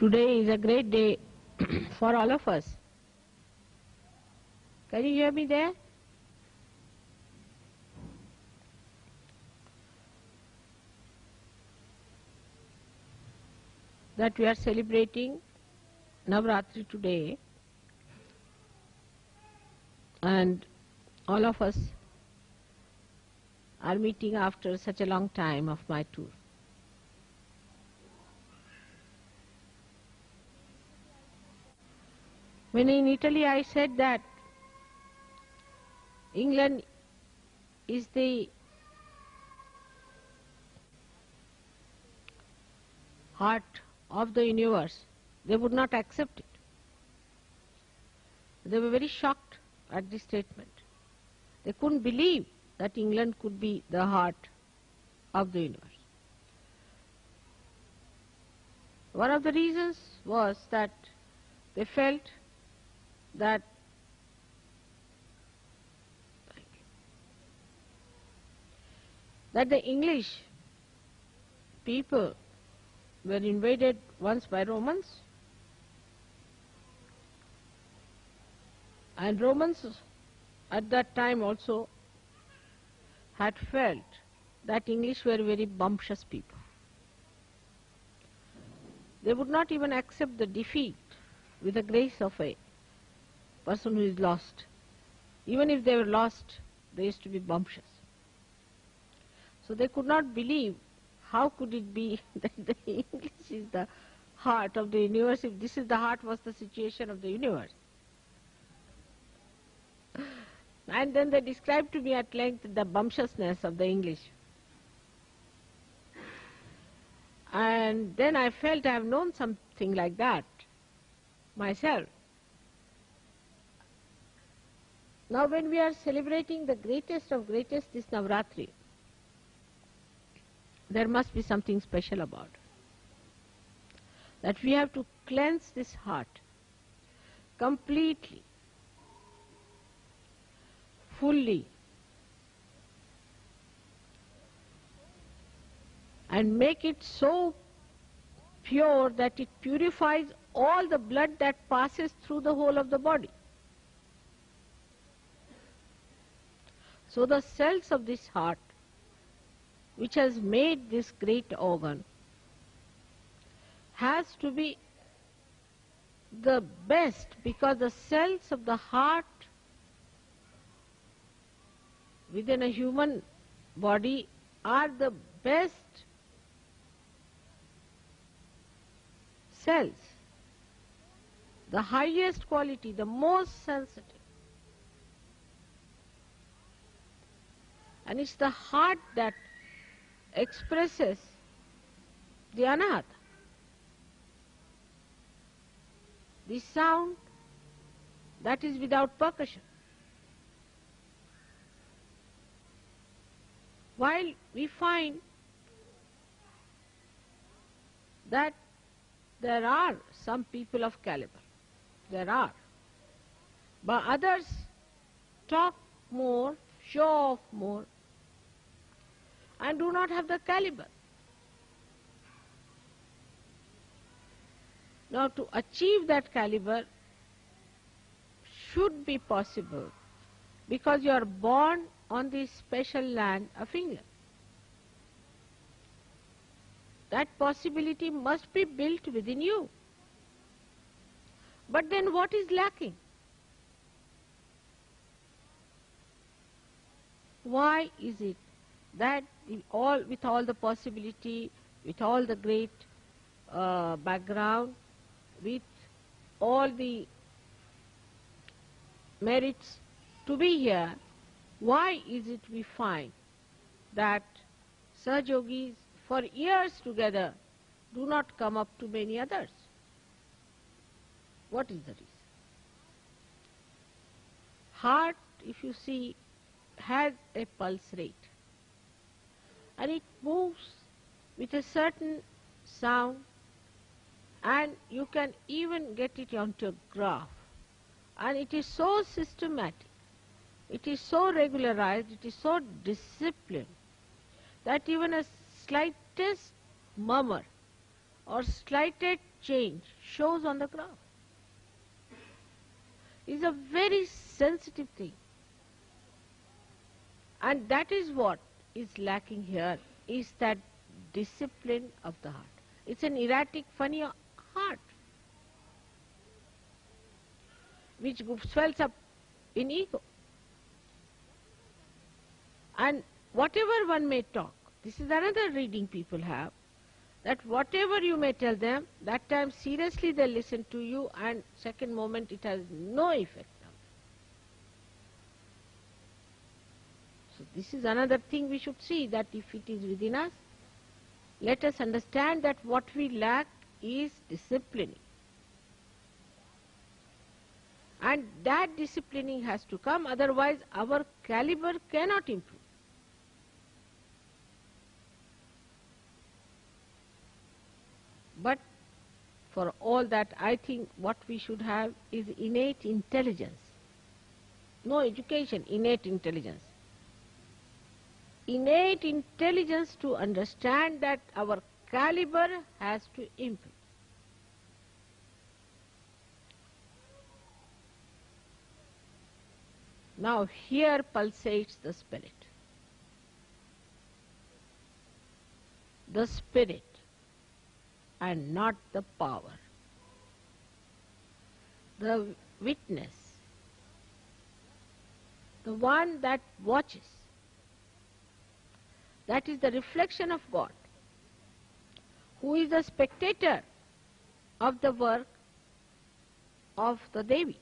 Today is a great day for all of us. Can you hear me there? That we are celebrating Navratri today, and all of us are meeting after such a long time of my tour. When in Italy I said that England is the heart of the universe, they would not accept it. They were very shocked at this statement. They couldn't believe that England could be the heart of the universe. One of the reasons was that they felt that the English people were invaded once by Romans, and Romans at that time also had felt that English were very bumptious people. They would not even accept the defeat with the grace of a person who is lost. Even if they were lost, they used to be bumptious. So they could not believe how could it be that the English is the heart of the universe if this is the heart was the situation of the universe. And then they described to me at length the bumptiousness of the English. And then I felt I have known something like that myself. Now when we are celebrating the greatest of greatest, this Navratri, there must be something special about it. That we have to cleanse this heart completely, fully, and make it so pure that it purifies all the blood that passes through the whole of the body. So the cells of this heart, which has made this great organ, has to be the best, because the cells of the heart within a human body are the best cells, the highest quality, the most sensitive. And it's the heart that expresses the anahata, the sound that is without percussion. While we find that there are some people of caliber, there are, but others talk more, show off more, and do not have the caliber. Now to achieve that caliber should be possible, because you are born on this special land of England. That possibility must be built within you. But then what is lacking? Why is it that with all the possibility, with all the great background, with all the merits to be here, why is it we find that Sahajogis for years together do not come up to many others? What is the reason? Heart, if you see, has a pulse rate, and it moves with a certain sound, and you can even get it onto a graph, and it is so systematic, it is so regularized, it is so disciplined, that even a slightest murmur or slighted change shows on the graph. It's a very sensitive thing. And that is what is lacking here, is that discipline of the heart. It's an erratic, funny heart, which swells up in ego. And whatever one may talk, this is another reading people have, that whatever you may tell them, that time seriously they listen to you, and second moment it has no effect on them. So this is another thing we should see, that if it is within us, let us understand that what we lack is disciplining. And that disciplining has to come, otherwise our caliber cannot improve. But for all that, I think what we should have is innate intelligence. No education, innate intelligence. Innate intelligence to understand that our caliber has to improve. Now here pulsates the spirit. The spirit and not the power. The witness, the one that watches, that is the reflection of God, who is the spectator of the work of the Devi.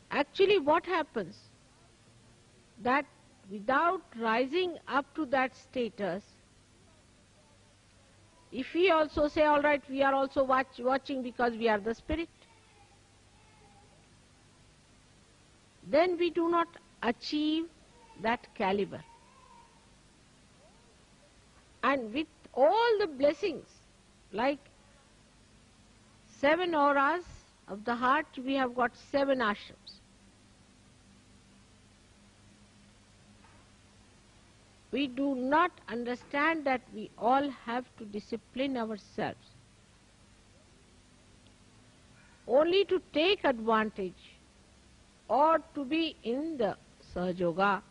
Actually, what happens, that without rising up to that status, if we also say, all right, we are also watching because we are the spirit, then we do not achieve that caliber. And with all the blessings, like 7 auras of the heart, we have got 7 ashrams. We do not understand that we all have to discipline ourselves only to take advantage or to be in the Sahaja Yoga,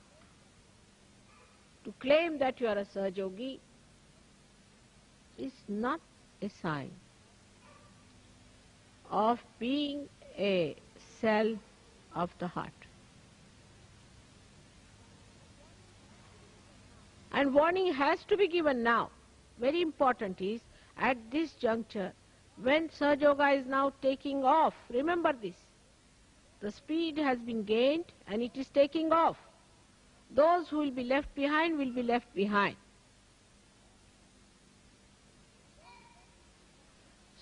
to claim that you are a Sahaja Yogi is not a sign of being a cell of the heart. And warning has to be given now. Very important is, at this juncture, when Sahaja Yoga is now taking off, remember this, the speed has been gained and it is taking off. Those who will be left behind will be left behind.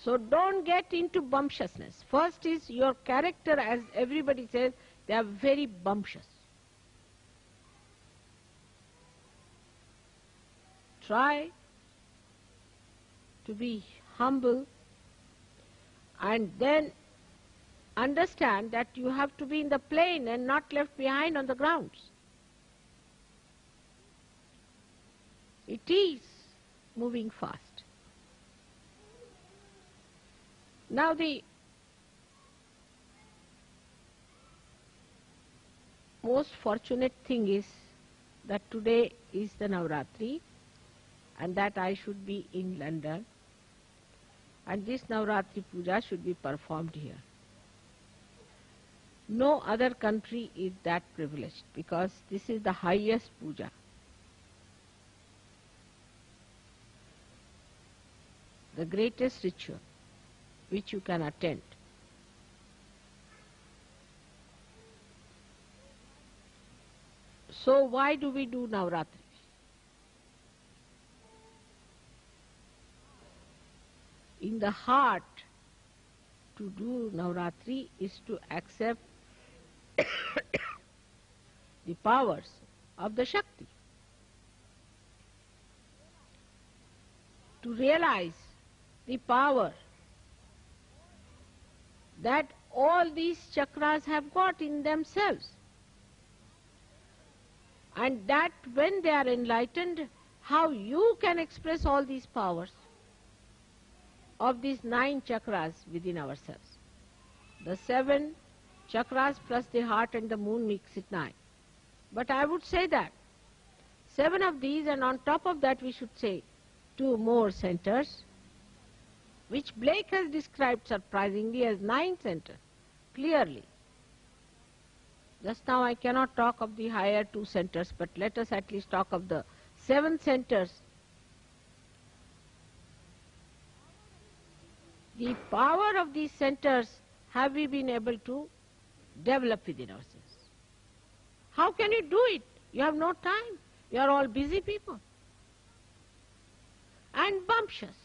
So don't get into bumptiousness. First is your character, as everybody says, they are very bumptious. Try to be humble and then understand that you have to be in the plane and not left behind on the grounds. It is moving fast. Now the most fortunate thing is that today is the Navratri, and that I should be in London, and this Navratri Puja should be performed here. No other country is that privileged, because this is the highest puja. The greatest ritual which you can attend. So why do we do Navratri? In the heart, to do Navratri is to accept the powers of the Shakti, to realize the power that all these chakras have got in themselves, and that when they are enlightened, how you can express all these powers of these 9 chakras within ourselves. The 7 chakras plus the heart and the moon makes it 9. But I would say that 7 of these, and on top of that we should say 2 more centers, which Blake has described surprisingly as 9 centers, clearly. Just now I cannot talk of the higher 2 centers, but let us at least talk of the 7 centers. The power of these centers have we been able to develop within ourselves. How can you do it? You have no time. You are all busy people. And bumptious.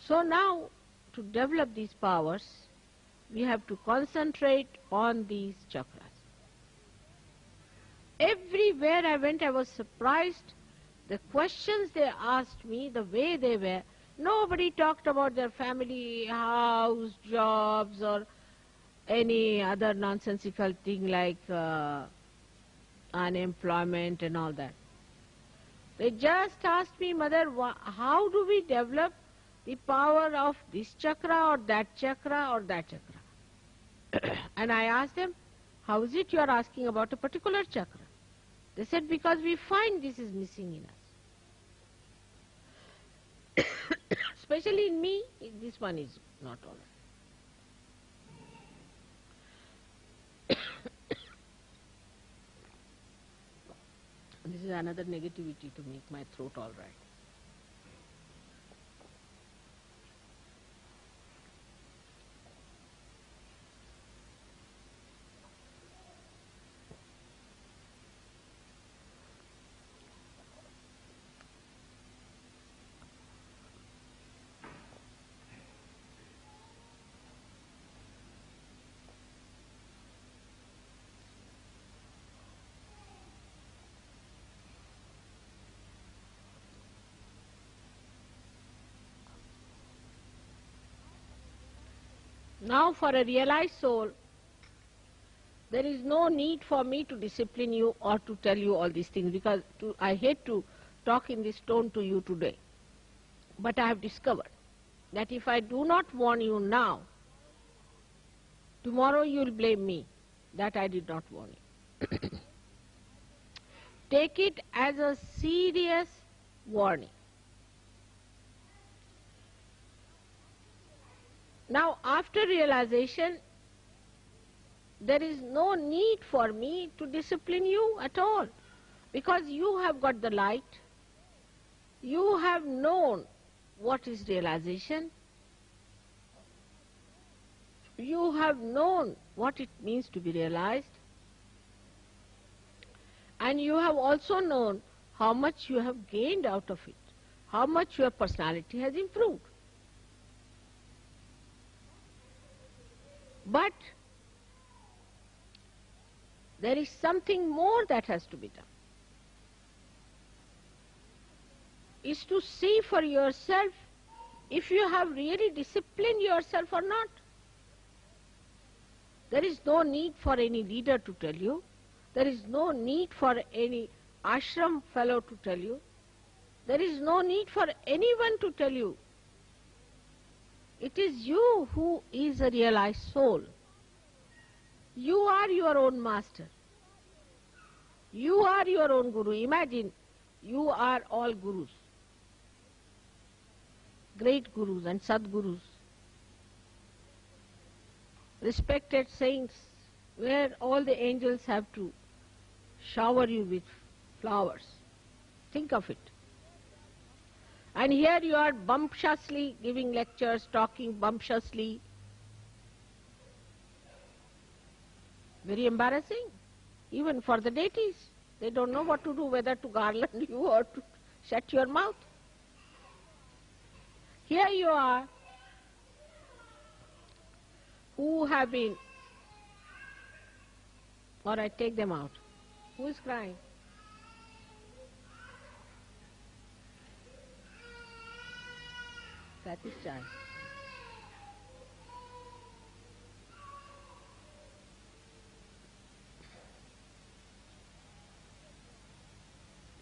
So now, to develop these powers, we have to concentrate on these chakras. Everywhere I went, I was surprised. The questions they asked me, the way they were, nobody talked about their family, house, jobs, or any other nonsensical thing like unemployment and all that. They just asked me, Mother, how do we develop the power of this chakra or that chakra or that chakra? And I asked them, how is it you are asking about a particular chakra? They said, because we find this is missing in us. Especially in me, this one is not all right. This is another negativity to make my throat all right. Now for a realized soul, there is no need for me to discipline you or to tell you all these things, because I hate to talk in this tone to you today. But I have discovered that if I do not warn you now, tomorrow you will blame me that I did not warn you. Take it as a serious warning. Now, after realization, there is no need for me to discipline you at all, because you have got the light, you have known what is realization, you have known what it means to be realized, and you have also known how much you have gained out of it, how much your personality has improved. But there is something more that has to be done. Is to see for yourself if you have really disciplined yourself or not. There is no need for any leader to tell you. There is no need for any ashram fellow to tell you. There is no need for anyone to tell you. It is you who is a realized soul. You are your own master. You are your own guru. Imagine, you are all gurus. Great gurus and sadgurus. Respected saints, where all the angels have to shower you with flowers. Think of it. And here you are bumptiously giving lectures, talking bumptiously. Very embarrassing, even for the deities. They don't know what to do, whether to garland you or to shut your mouth. Here you are, who have been, or I take them out. Who is crying? That is child.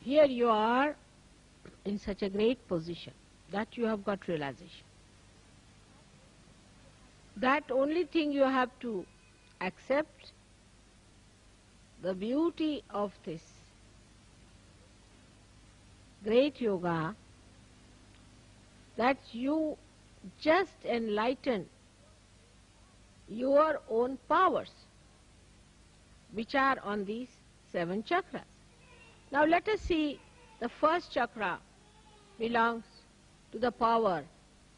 Here you are in such a great position that you have got realization. That only thing you have to accept the beauty of this great yoga, that you just enlighten your own powers which are on these 7 chakras. Now let us see, the first chakra belongs to the power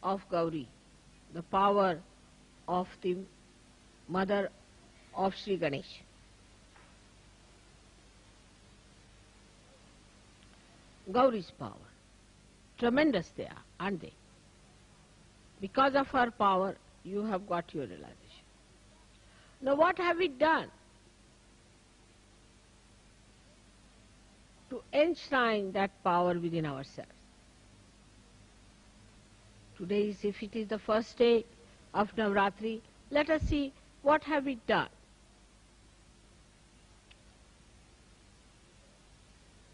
of Gauri, the power of the mother of Sri Ganesh. Gauri's power, tremendous they are, aren't they? Because of her power, you have got your realization. Now what have we done to enshrine that power within ourselves? Today, if it is the first day of Navratri, let us see what have we done.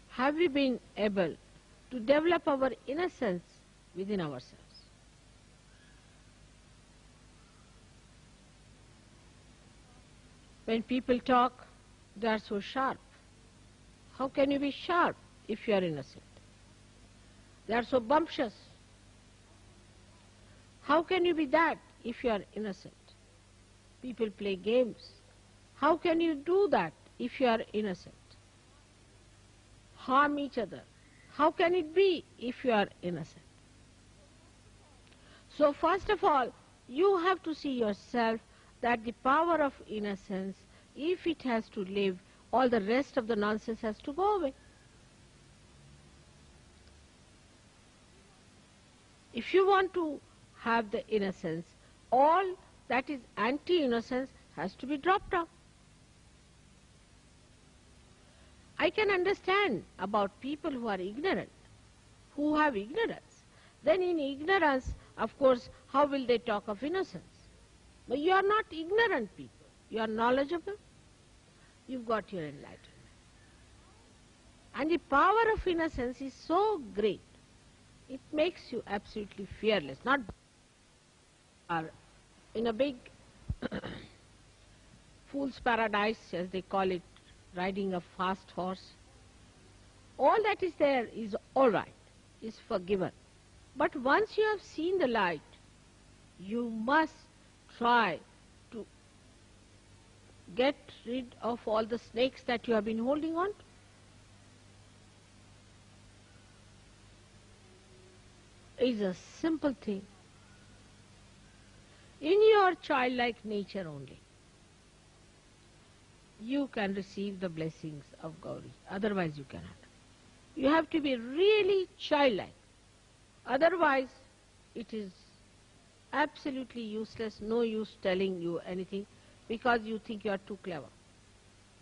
Have we been able to develop our innocence within ourselves? When people talk, they are so sharp. How can you be sharp if you are innocent? They are so bumptious. How can you be that if you are innocent? People play games. How can you do that if you are innocent? Harm each other. How can it be if you are innocent? So first of all, you have to see yourself that the power of innocence, if it has to live, all the rest of the nonsense has to go away. If you want to have the innocence, all that is anti-innocence has to be dropped off. I can understand about people who are ignorant, who have ignorance. Then in ignorance, of course, how will they talk of innocence? But you are not ignorant people. You are knowledgeable. You've got your enlightenment. And the power of innocence is so great. It makes you absolutely fearless. Not in a big fool's paradise, as they call it, riding a fast horse. All that is there is all right, is forgiven. But once you have seen the light, you must try to get rid of all the snakes that you have been holding on to. It's a simple thing. In your childlike nature only, you can receive the blessings of Gauri. Otherwise you cannot. You have to be really childlike. Otherwise it is absolutely useless, no use telling you anything, because you think you are too clever.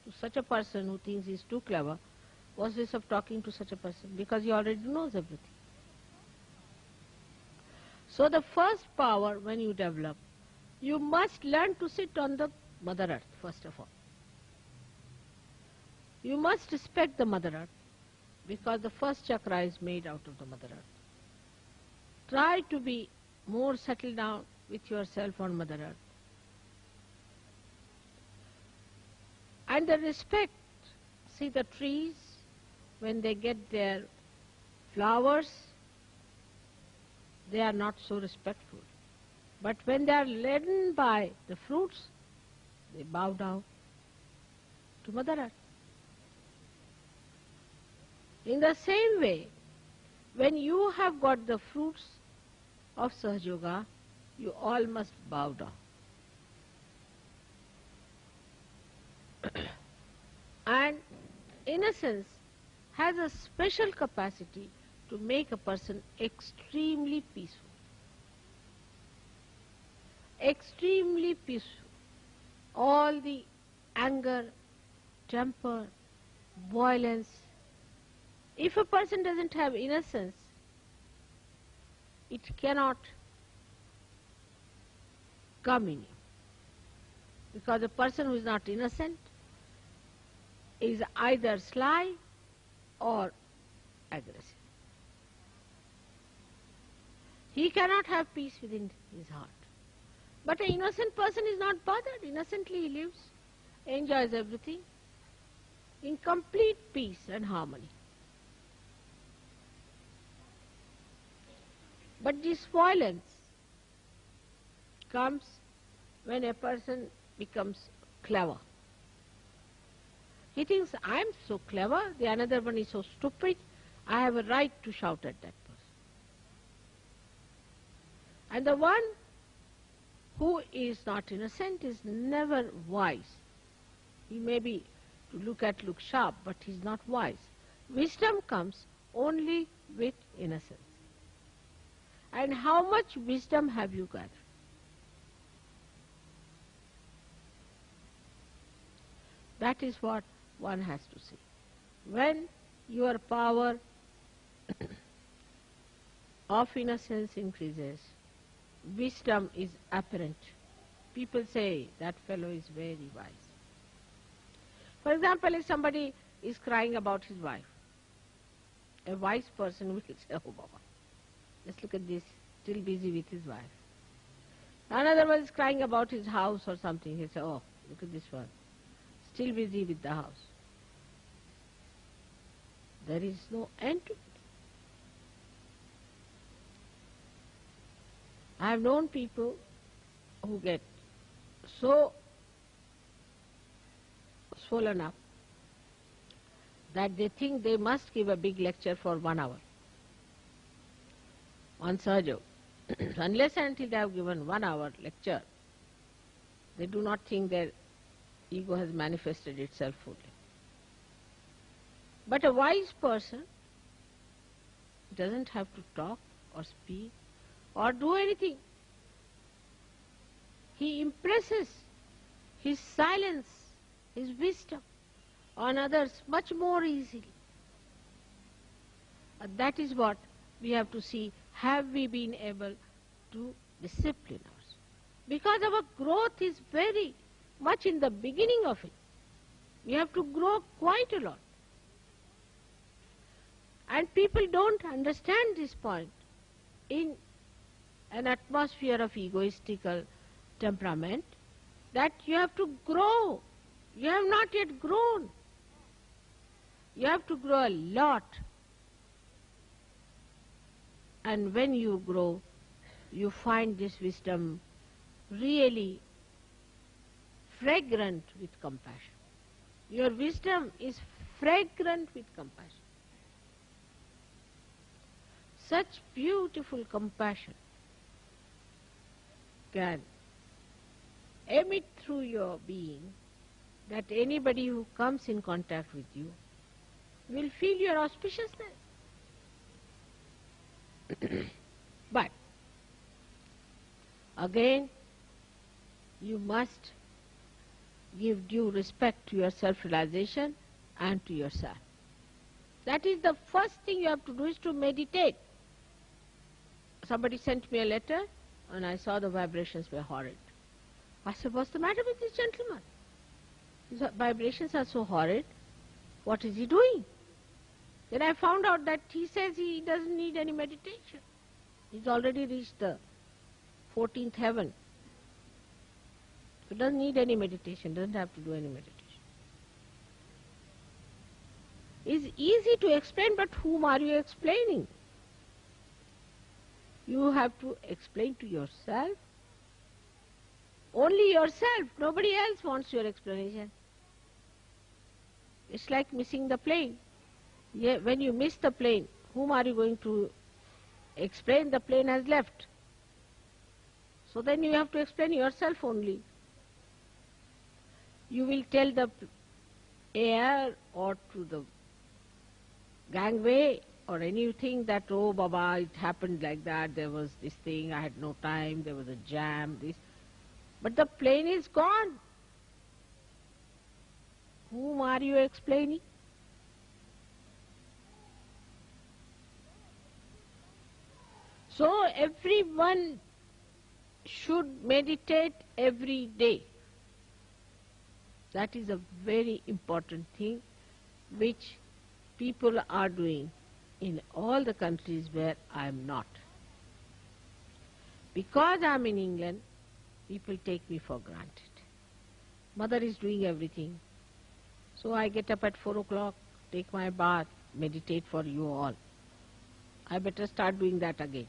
To such a person who thinks he is too clever, what's this of talking to such a person? Because he already knows everything. So the first power, when you develop, you must learn to sit on the Mother Earth, first of all. You must respect the Mother Earth, because the first chakra is made out of the Mother Earth. Try to be more settled down with yourself on Mother Earth. And the respect, see the trees, when they get their flowers, they are not so respectful. But when they are laden by the fruits, they bow down to Mother Earth. In the same way, when you have got the fruits of Sahaja Yoga, you all must bow down. And innocence has a special capacity to make a person extremely peaceful. Extremely peaceful. All the anger, temper, violence. If a person doesn't have innocence, it cannot come in you. Because a person who is not innocent is either sly or aggressive. He cannot have peace within his heart. But an innocent person is not bothered. Innocently he lives, enjoys everything in complete peace and harmony. But this violence comes when a person becomes clever. He thinks, I am so clever, the another one is so stupid, I have a right to shout at that person. And the one who is not innocent is never wise. He may be to look sharp, but he is not wise. Wisdom comes only with innocence. And how much wisdom have you gathered? That is what one has to see. When your power of innocence increases, wisdom is apparent. People say that fellow is very wise. For example, if somebody is crying about his wife, a wise person will say, oh Baba, just look at this, still busy with his wife. Another one is crying about his house or something. He'll say, oh, look at this one, still busy with the house. There is no end to it. I have known people who get so swollen up that they think they must give a big lecture for 1 hour on Sahaja. Unless and until they have given 1 hour lecture, they do not think their ego has manifested itself fully. But a wise person doesn't have to talk or speak or do anything. He impresses his silence, his wisdom on others much more easily. That is what we have to see. Have we been able to discipline ourselves? Because our growth is very much in the beginning of it. We have to grow quite a lot. And people don't understand this point. In an atmosphere of egoistical temperament, that you have to grow. You have not yet grown. You have to grow a lot. And when you grow, you find this wisdom really fragrant with compassion. Your wisdom is fragrant with compassion. Such beautiful compassion can emit through your being that anybody who comes in contact with you will feel your auspiciousness. But again, you must give due respect to your self-realization and to yourself. That is the first thing you have to do, is to meditate. Somebody sent me a letter and I saw the vibrations were horrid. I said, what's the matter with this gentleman? His vibrations are so horrid. What is he doing? Then I found out that he says he doesn't need any meditation. He's already reached the 14th heaven. So doesn't need any meditation, doesn't have to do any meditation. It's easy to explain, but whom are you explaining? You have to explain to yourself. Only yourself. Nobody else wants your explanation. It's like missing the plane. When you miss the plane, whom are you going to explain? The plane has left. So then you have to explain yourself only. You will tell the air or to the gangway or anything that, oh Baba, it happened like that, there was this thing, I had no time, there was a jam, this. But the plane is gone. Whom are you explaining? So everyone should meditate every day. That is a very important thing which people are doing. in all the countries where I am not. Because I am in England, people take me for granted. Mother is doing everything. So I get up at 4 o'clock, take my bath, meditate for you all. I better start doing that again.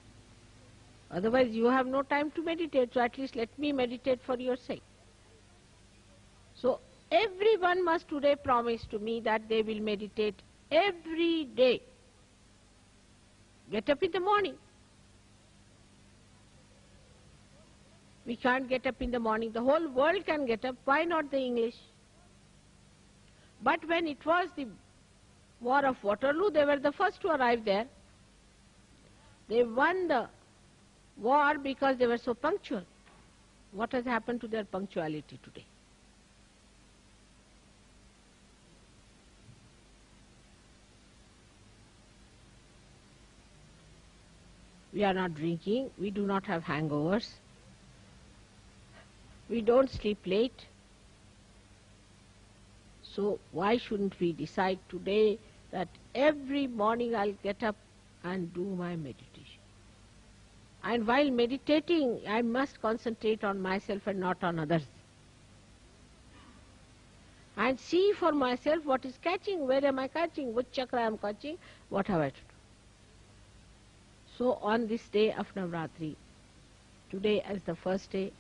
Otherwise you have no time to meditate, so at least let me meditate for your sake. So everyone must today promise to me that they will meditate every day. Get up in the morning. We can't get up in the morning. The whole world can get up. Why not the English? But when it was the War of Waterloo, they were the first to arrive there. They won the war because they were so punctual. What has happened to their punctuality today? We are not drinking. We do not have hangovers. We don't sleep late. So why shouldn't we decide today that every morning I'll get up and do my meditation? And while meditating, I must concentrate on myself and not on others. And see for myself what is catching, where am I catching, which chakra I am catching, what have I to do. So on this day of Navratri, today as the first day,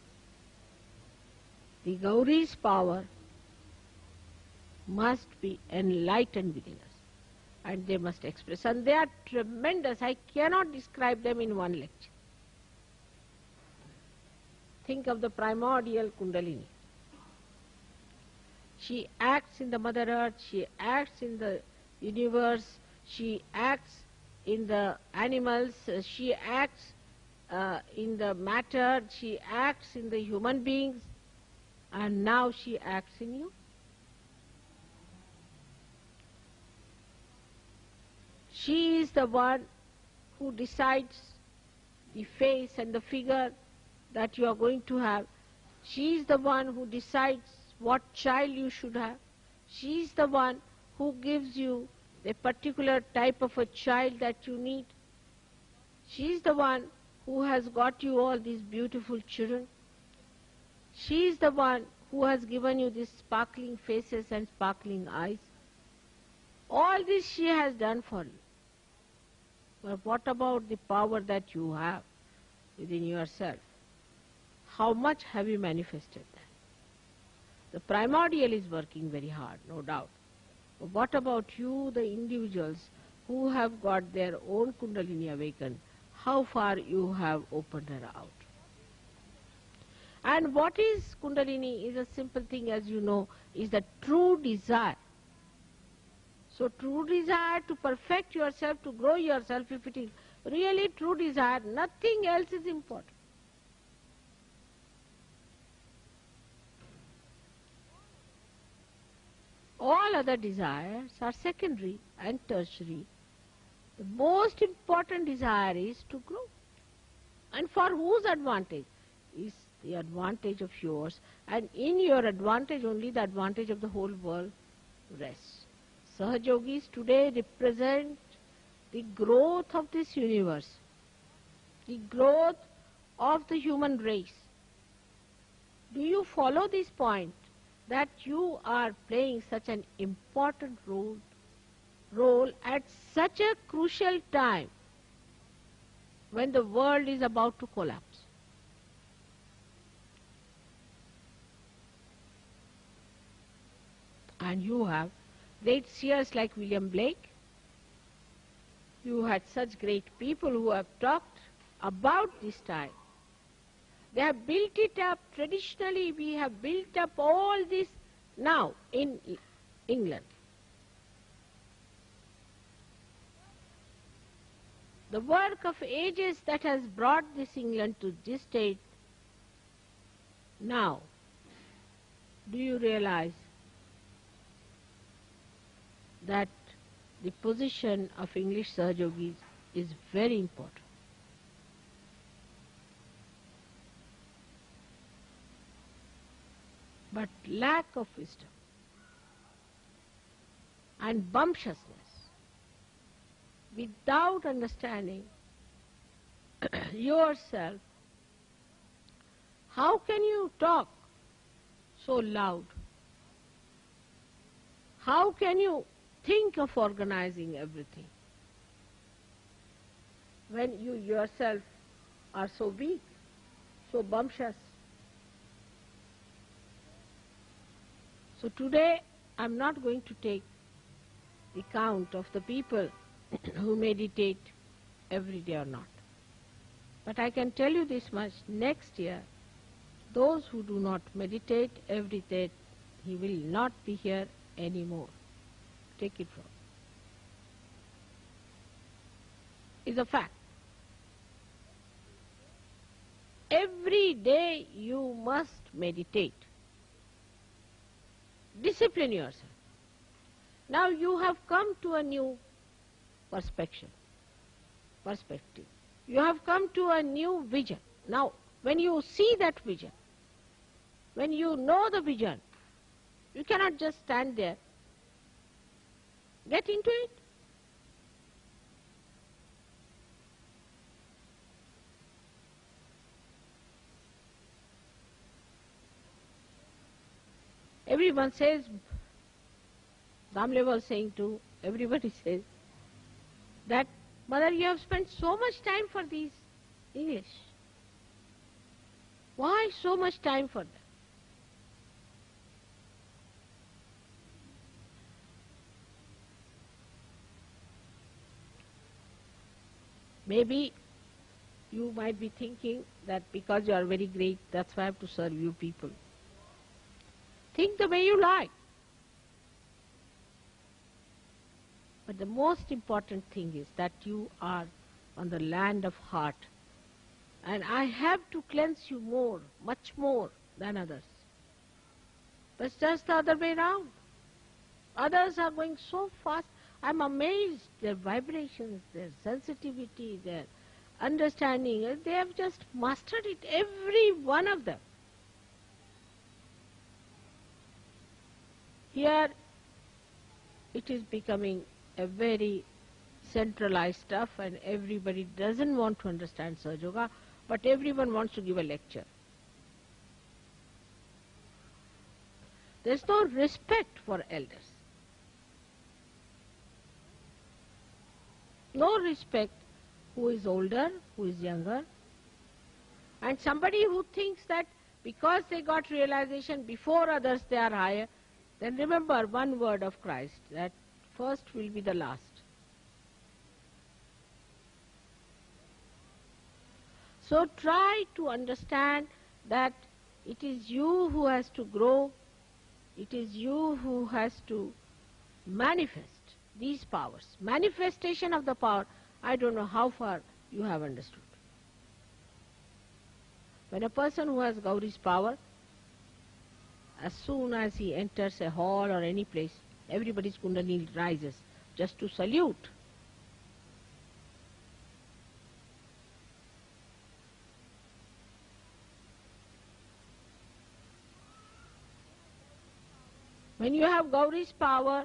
the Gauri's power must be enlightened within us. And they must express. And they are tremendous. I cannot describe them in one lecture. Think of the primordial Kundalini. She acts in the Mother Earth, she acts in the universe, she acts in the animals, she acts in the matter, she acts in the human beings, and now she acts in you. She is the one who decides the face and the figure that you are going to have. She is the one who decides what child you should have. She is the one who gives you the particular type of a child that you need. She is the one who has got you all these beautiful children. She is the one who has given you these sparkling faces and sparkling eyes. All this she has done for you. But what about the power that you have within yourself? How much have you manifested that? The primordial is working very hard, no doubt. But what about you, the individuals who have got their own Kundalini awakened? How far you have opened her out? And what is Kundalini is a simple thing, as you know, is the true desire. So true desire to perfect yourself, to grow yourself, if it is really true desire, nothing else is important. All other desires are secondary and tertiary. The most important desire is to grow. And for whose advantage? Is the advantage of yours, and in your advantage only the advantage of the whole world rests. Sahajogis today represent the growth of this universe, the growth of the human race. Do you follow this point, that you are playing such an important role at such a crucial time when the world is about to collapse? And you have great seers like William Blake. You had such great people who have talked about this time. They have built it up. Traditionally, we have built up all this now in England. The work of ages that has brought this England to this state. Now, do you realize that the position of English Sahajogis is very important? But lack of wisdom and bumptiousness without understanding yourself, how can you talk so loud? How can you think of organizing everything when you yourself are so weak, so bumptious? So today I'm not going to take the count of the people who meditate every day or not. But I can tell you this much, next year, those who do not meditate every day, he will not be here anymore. Take it from. It's a fact. Every day you must meditate. Discipline yourself. Now you have come to a new perspective. You have come to a new vision. Now, when you see that vision, when you know the vision, you cannot just stand there. Get into it. Everyone says, Damle was saying too, everybody says, that, Mother, you have spent so much time for these English. Why so much time for them? Maybe you might be thinking that because you are very great, that's why I have to serve you people. Think the way you like. But the most important thing is that you are on the land of heart. And I have to cleanse you more, much more than others. But it's just the other way around. Others are going so fast. I'm amazed, their vibrations, their sensitivity, their understanding, they have just mastered it, every one of them. Here, it is becoming a very centralized stuff and everybody doesn't want to understand Sahaja Yoga, but everyone wants to give a lecture. There's no respect for elders. No respect who is older, who is younger. And somebody who thinks that because they got realization before others they are higher, then remember one word of Christ, that first will be the last. So try to understand that it is you who has to grow, it is you who has to manifest these powers. Manifestation of the power, I don't know how far you have understood. When a person who has Gauri's power, as soon as he enters a hall or any place, everybody's Kundalini rises just to salute. When you have Gauri's power,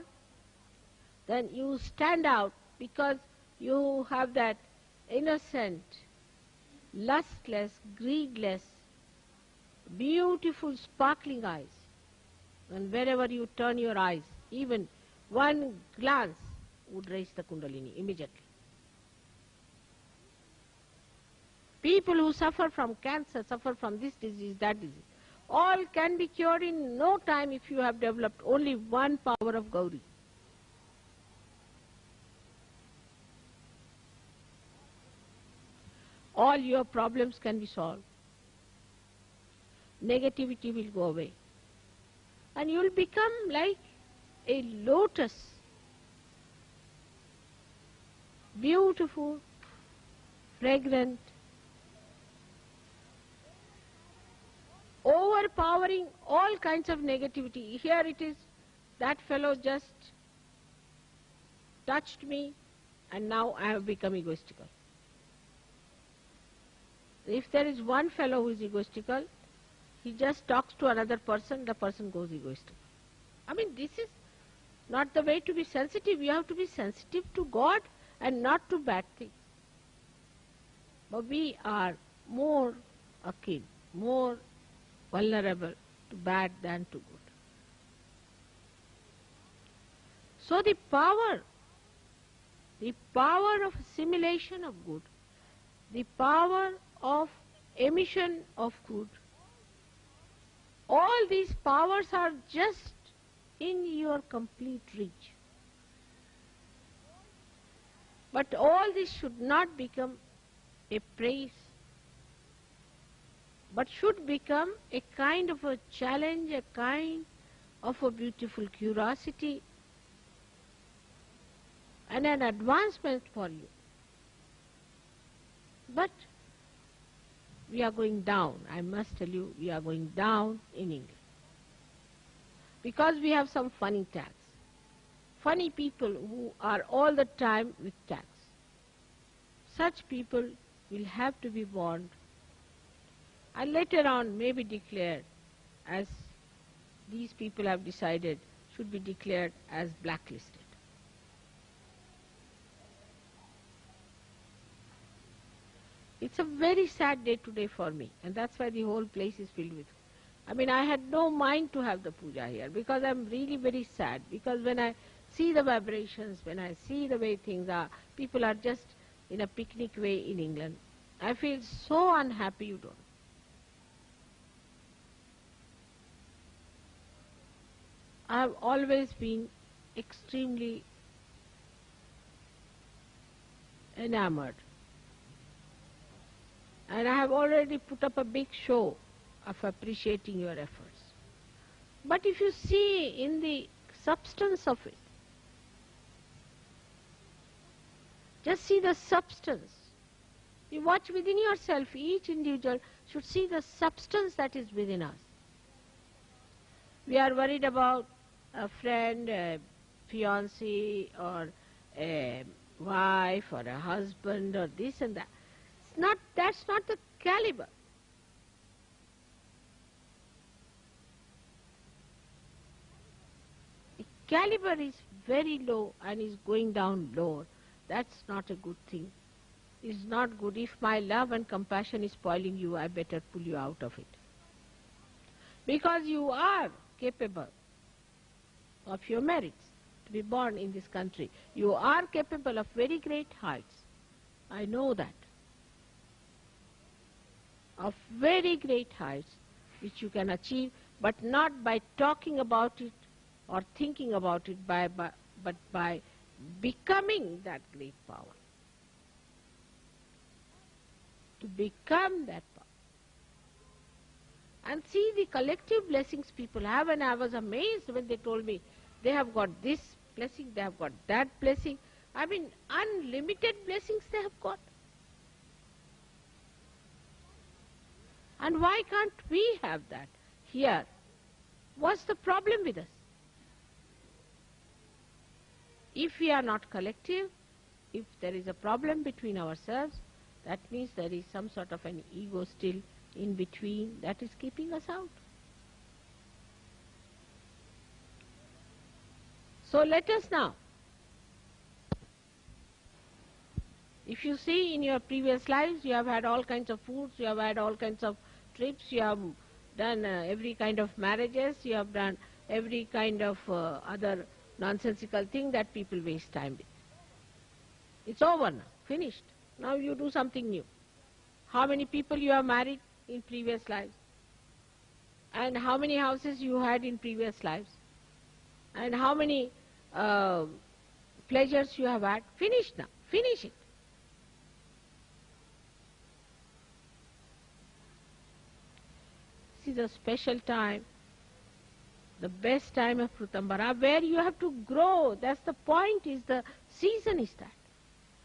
then you stand out because you have that innocent, lustless, greedless, beautiful, sparkling eyes. And wherever you turn your eyes, even one glance would raise the Kundalini immediately. People who suffer from cancer, suffer from this disease, that disease, all can be cured in no time if you have developed only one power of Gauri. All your problems can be solved. Negativity will go away. And you will become like a lotus. Beautiful, fragrant, overpowering all kinds of negativity. Here it is, that fellow just touched me and now I have become egoistical. If there is one fellow who is egoistical, he just talks to another person, the person goes egoistical. I mean, this is not the way to be sensitive. You have to be sensitive to God and not to bad things. But we are more akin, more vulnerable to bad than to good. So the power of assimilation of good, the power of emission of good, all these powers are just in your complete reach. But all this should not become a praise, but should become a kind of a challenge, a kind of a beautiful curiosity, and an advancement for you. But we are going down, I must tell you, we are going down in England. Because we have some funny tags. Funny people who are all the time with tags. Such people will have to be warned and later on may be declared, as these people have decided, should be declared as blacklisted. It's a very sad day today for me, and that's why the whole place is filled with. I mean, I had no mind to have the puja here because I'm really very sad. Because when I see the vibrations, when I see the way things are, people are just in a picnic way in England, I feel so unhappy, you don't. I've always been extremely enamored. And I have already put up a big show of appreciating your efforts. But if you see in the substance of it, just see the substance. You watch within yourself, each individual should see the substance that is within us. We are worried about a friend, a fiancé, or a wife, or a husband, or this and that. That's not the caliber. The caliber is very low and is going down lower. That's not a good thing. It's not good. If my love and compassion is spoiling you, I better pull you out of it. Because you are capable of your merits to be born in this country. You are capable of very great heights. I know that. Of very great heights which you can achieve, but not by talking about it or thinking about it, but by becoming that great power. To become that power. And see the collective blessings people have, and I was amazed when they told me they have got this blessing, they have got that blessing. I mean, unlimited blessings they have got. And why can't we have that here? What's the problem with us? If we are not collective, if there is a problem between ourselves, that means there is some sort of an ego still in between that is keeping us out. So let us now, if you see in your previous lives, you have had all kinds of foods, you have had all kinds of trips, you have done every kind of marriages, you have done every kind of other nonsensical thing that people waste time with. It's over now, finished. Now you do something new. How many people you have married in previous lives? And how many houses you had in previous lives? And how many pleasures you have had? Finished now, finish it. This is a special time, the best time of Prutambara, where you have to grow. That's the point, is the season is that.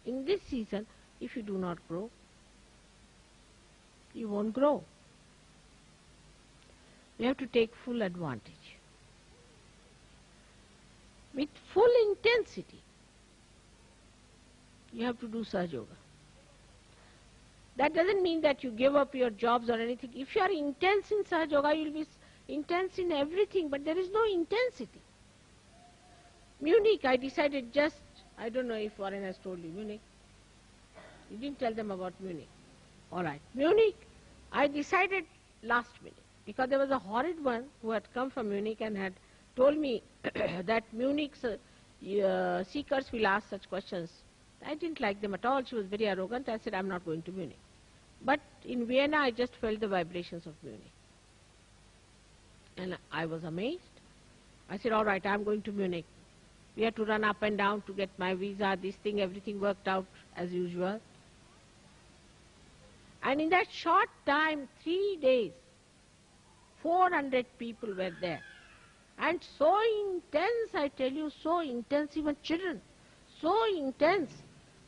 In this season, if you do not grow, you won't grow. You have to take full advantage. With full intensity, you have to do Sahaja Yoga. That doesn't mean that you give up your jobs or anything. If you are intense in Sahaja Yoga, you will be intense in everything, but there is no intensity. Munich, I decided just I don't know if Warren has told you, Munich. You didn't tell them about Munich. All right. Munich, I decided last minute, because there was a horrid one who had come from Munich and had told me that Munich's seekers will ask such questions. I didn't like them at all. She was very arrogant. I said, I'm not going to Munich. But in Vienna, I just felt the vibrations of Munich. And I was amazed. I said, all right, I'm going to Munich. We had to run up and down to get my visa, this thing, everything worked out as usual. And in that short time, 3 days, 400 people were there. And so intense, I tell you, so intense, even children, so intense.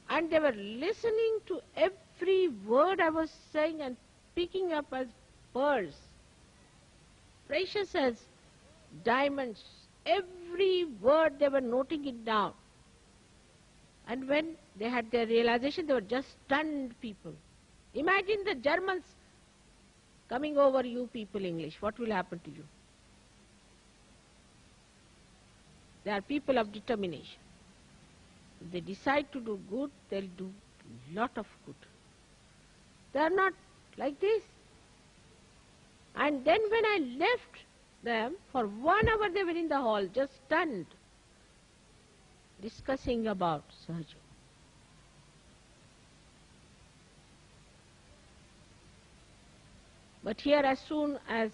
And they were listening to every word I was saying and picking up as pearls, precious as diamonds. Every word they were noting it down. And when they had their realization, they were just stunned people. Imagine the Germans coming over you people English. What will happen to you? They are people of determination. If they decide to do good, they'll do a lot of good. They are not like this. And then when I left them, for 1 hour they were in the hall, just stunned, discussing about Sahaja. But here, as soon as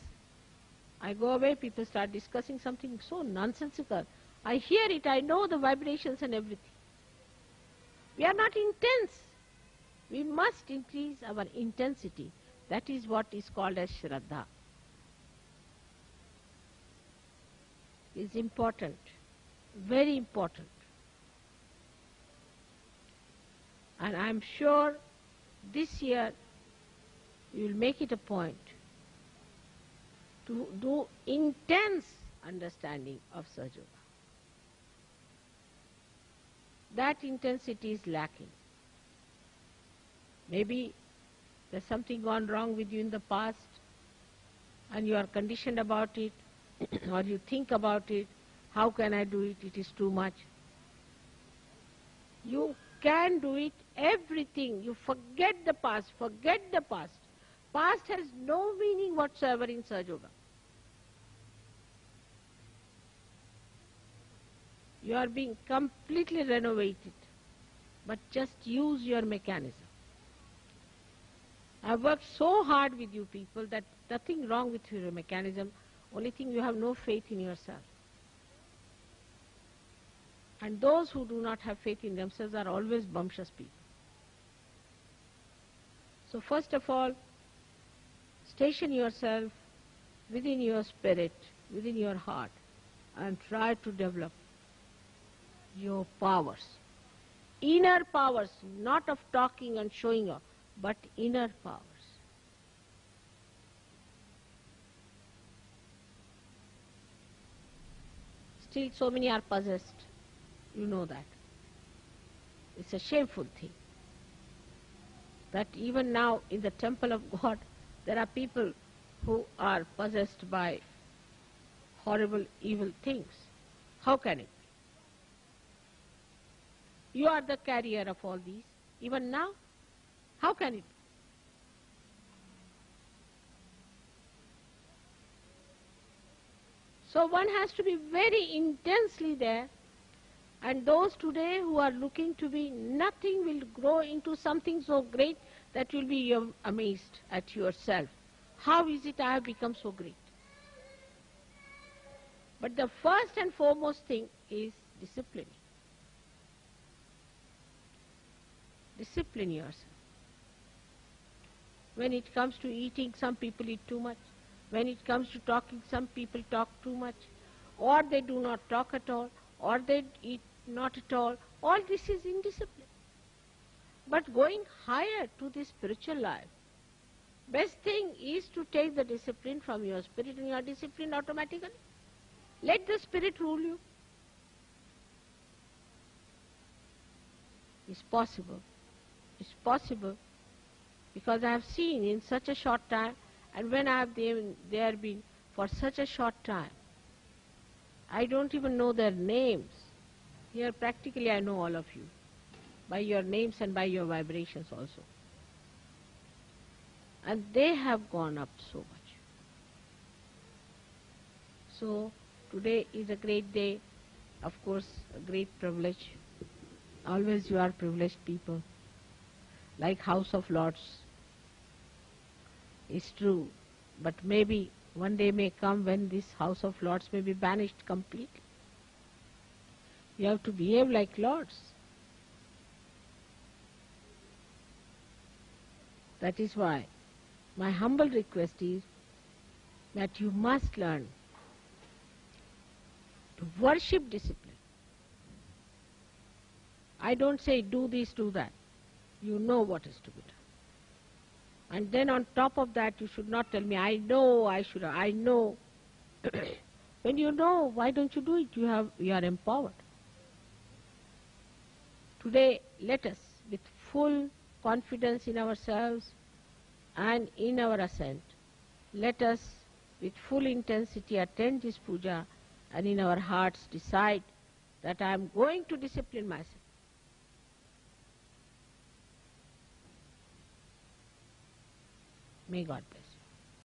I go away, people start discussing something so nonsensical. I hear it, I know the vibrations and everything. We are not intense. We must increase our intensity. That is what is called as Shraddha. It's important, very important. And I'm sure this year you will make it a point to do intense understanding of Sahaja Yoga. That intensity is lacking. Maybe there's something gone wrong with you in the past and you are conditioned about it, or you think about it, how can I do it, it is too much. You can do it, everything. You forget the past, forget the past. Past has no meaning whatsoever in Sahaja Yoga. You are being completely renovated, but just use your mechanism. I've worked so hard with you people that nothing wrong with your mechanism, only thing you have no faith in yourself. And those who do not have faith in themselves are always bumptious people. So first of all, station yourself within your spirit, within your heart, and try to develop your powers. Inner powers, not of talking and showing off, but inner powers. Still so many are possessed. You know that. It's a shameful thing that even now in the temple of God there are people who are possessed by horrible, evil things. How can it be? You are the carrier of all these. Even now, how can it be? So one has to be very intensely there, and those today who are looking to be nothing will grow into something so great that you'll be amazed at yourself. How is it I have become so great? But the first and foremost thing is discipline. Discipline yourself. When it comes to eating, some people eat too much. When it comes to talking, some people talk too much. Or they do not talk at all, or they eat not at all. All this is indiscipline. But going higher to the spiritual life, best thing is to take the discipline from your spirit, and you are disciplined automatically. Let the spirit rule you. It's possible. It's possible. Because I have seen in such a short time, and when I have there been for such a short time, I don't even know their names. Here practically I know all of you, by your names and by your vibrations also. And they have gone up so much. So today is a great day, of course, a great privilege. Always you are privileged people, like House of Lords. It's true, but maybe one day may come when this House of Lords may be banished completely. You have to behave like lords. That is why my humble request is that you must learn to worship discipline. I don't say do this, do that. You know what is to be done. And then on top of that, you should not tell me, I know, I know. When you know, why don't you do it? You are empowered. Today, let us, with full confidence in ourselves and in our ascent, let us, with full intensity, attend this puja and in our hearts decide that I am going to discipline myself. May God bless.